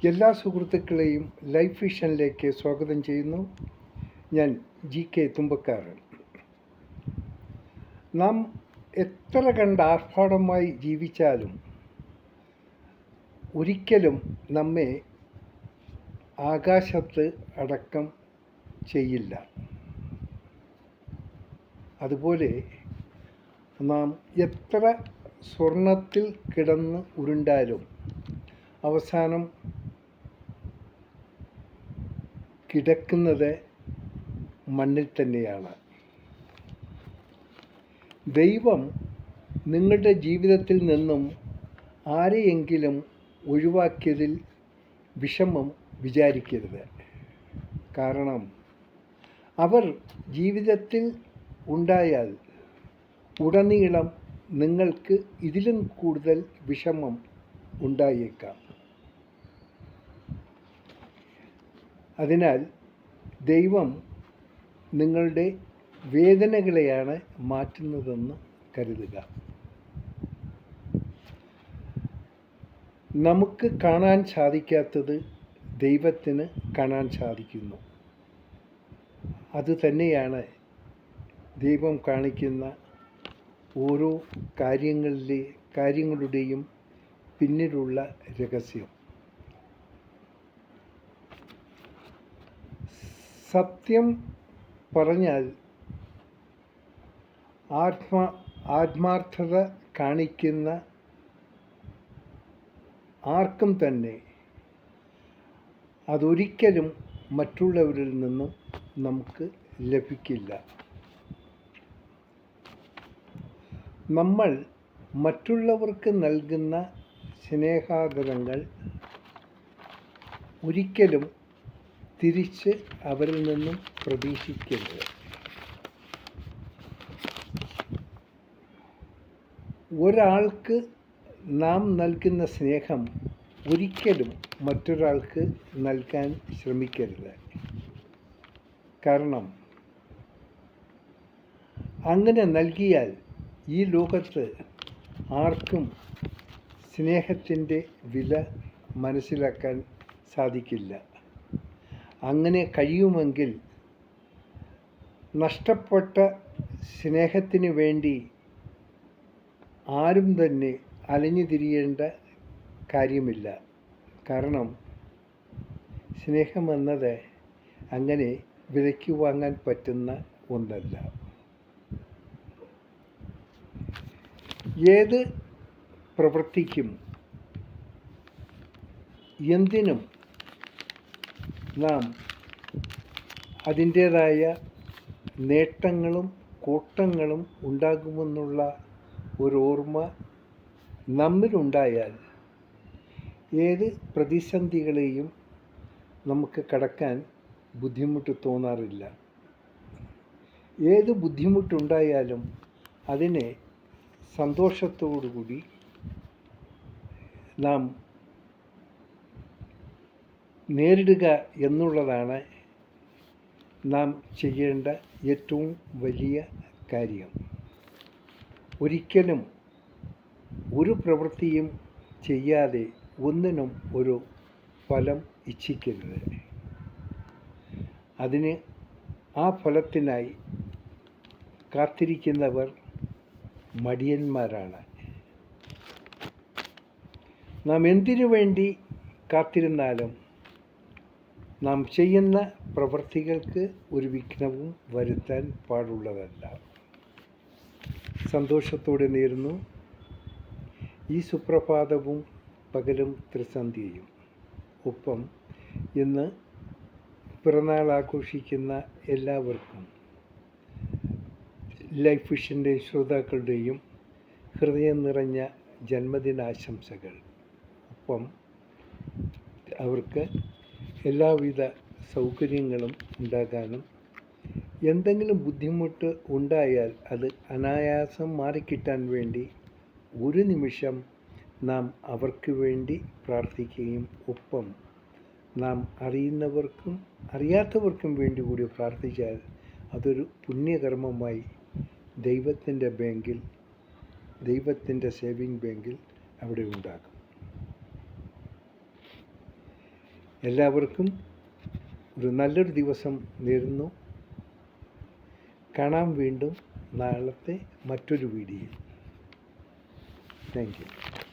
എല്ലാ സുഹൃത്തുക്കളെയും ലൈഫ് വിഷനിലേക്ക് സ്വാഗതം ചെയ്യുന്നു. ഞാൻ GK തുമ്പക്കാരൻ. നാം എത്ര കണ്ട് ആർഭാടമായി ജീവിച്ചാലും ഒരിക്കലും നമ്മെ ആകാശത്ത് അടക്കം ചെയ്യില്ല. അതുപോലെ നാം എത്ര സ്വർണത്തിൽ കിടന്ന് ഉരുണ്ടാലും അവസാനം കിടക്കുന്നത് മണ്ണിൽ തന്നെയാണ്. ദൈവം നിങ്ങളുടെ ജീവിതത്തിൽ നിന്നും ആരെയെങ്കിലും ഒഴിവാക്കിയതിൽ വിഷമം വിചാരിക്കരുത്. കാരണം അവർ ജീവിതത്തിൽ ഉണ്ടായാൽ ഉടനീളം നിങ്ങൾക്ക് ഇതിലും കൂടുതൽ വിഷമം ഉണ്ടായേക്കാം. അതിനാൽ ദൈവം നിങ്ങളുടെ വേദനകളെയാണ് മാറ്റുന്നതെന്ന് കരുതുക. നമുക്ക് കാണാൻ സാധിക്കാത്തത് ദൈവത്തിന് കാണാൻ സാധിക്കുന്നു. അതുതന്നെയാണ് ദൈവം കാണിക്കുന്ന ഓരോ കാര്യങ്ങളുടെയും പിന്നിലുള്ള രഹസ്യം. സത്യം പറഞ്ഞാൽ ആത്മാർത്ഥത കാണിക്കുന്ന ആർക്കും തന്നെ അതൊരിക്കലും മറ്റുള്ളവരിൽ നിന്നും നമുക്ക് ലഭിക്കില്ല. നമ്മൾ മറ്റുള്ളവർക്ക് നൽകുന്ന സ്നേഹാദരങ്ങൾ ഒരിക്കലും തിരിച്ച് അവരിൽ നിന്നും പ്രതീക്ഷിക്കരുത്. ഒരാൾക്ക് നാം നൽകുന്ന സ്നേഹം ഒരിക്കലും മറ്റൊരാൾക്ക് നൽകാൻ ശ്രമിക്കരുത്. കാരണം അങ്ങനെ നൽകിയാൽ ഈ ലോകത്ത് ആർക്കും സ്നേഹത്തിൻ്റെ വില മനസ്സിലാക്കാൻ സാധിക്കില്ല. അങ്ങനെ കഴിയുമെങ്കിൽ നഷ്ടപ്പെട്ട സ്നേഹത്തിന് വേണ്ടി ആരും തന്നെ അലഞ്ഞു തിരിയേണ്ട കാര്യമില്ല. കാരണം സ്നേഹമെന്നത് അങ്ങനെ വിലയ്ക്ക് വാങ്ങാൻ പറ്റുന്ന ഒന്നല്ല. ഏത് പ്രവൃത്തിക്കും എന്തിനും നാം അതിൻ്റേതായ നേട്ടങ്ങളും കോട്ടങ്ങളും ഉണ്ടാകുമെന്നുള്ള ഒരു ഓർമ്മ നമ്മിലുണ്ടായാൽ ഏത് പ്രതിസന്ധികളെയും നമുക്ക് കടക്കാൻ ബുദ്ധിമുട്ട് തോന്നാറില്ല. ഏത് ബുദ്ധിമുട്ടുണ്ടായാലും അതിനെ സന്തോഷത്തോടുകൂടി നാം നേരിടുക എന്നുള്ളതാണ് നാം ചെയ്യേണ്ട ഏറ്റവും വലിയ കാര്യം. ഒരിക്കലും ഒരു പ്രവൃത്തിയും ചെയ്യാതെ ഒന്നിനും ഒരു ഫലം ഇച്ഛിക്കരുത്. അതിന് ആ ഫലത്തിനായി കാത്തിരിക്കുന്നവർ മടിയന്മാരാണ്. നാം എന്തിനു വേണ്ടി കാത്തിരുന്നാലും നാം ചെയ്യുന്ന പ്രവൃത്തികൾക്ക് ഒരു വിഘ്നവും വരുത്താൻ പാടുള്ളതല്ല. സന്തോഷത്തോടെ നേരുന്നു. ഈ സുപ്രഭാതവും പകലും ത്രിസന്ധ്യയും. ഒപ്പം ഇന്ന് പിറന്നാൾ ആഘോഷിക്കുന്ന എല്ലാവർക്കും ലൈഫ് വിഷൻ്റെ ശ്രോതാക്കളുടെയും ഹൃദയം നിറഞ്ഞ ജന്മദിനാശംസകൾ. ഒപ്പം അവർക്ക് എല്ലാവിധ സൗകര്യങ്ങളും ഉണ്ടാകാനും എന്തെങ്കിലും ബുദ്ധിമുട്ട് ഉണ്ടായാൽ അത് അനായാസം മാറിക്കിട്ടാൻ വേണ്ടി ഒരു നിമിഷം നാം അവർക്ക് വേണ്ടി പ്രാർത്ഥിക്കുകയും ഒപ്പം നാം അറിയുന്നവർക്കും അറിയാത്തവർക്കും വേണ്ടി കൂടി പ്രാർത്ഥിച്ചാൽ അതൊരു പുണ്യകർമ്മമായി ദൈവത്തിൻ്റെ ബാങ്കിൽ, ദൈവത്തിൻ്റെ സേവിങ് ബാങ്കിൽ അവിടെ ഉണ്ടാകും. എല്ലാവർക്കും ഒരു നല്ലൊരു ദിവസം നേരുന്നു. കാണാം വീണ്ടും നാളത്തെ മറ്റൊരു വീഡിയോയിൽ. Thank you.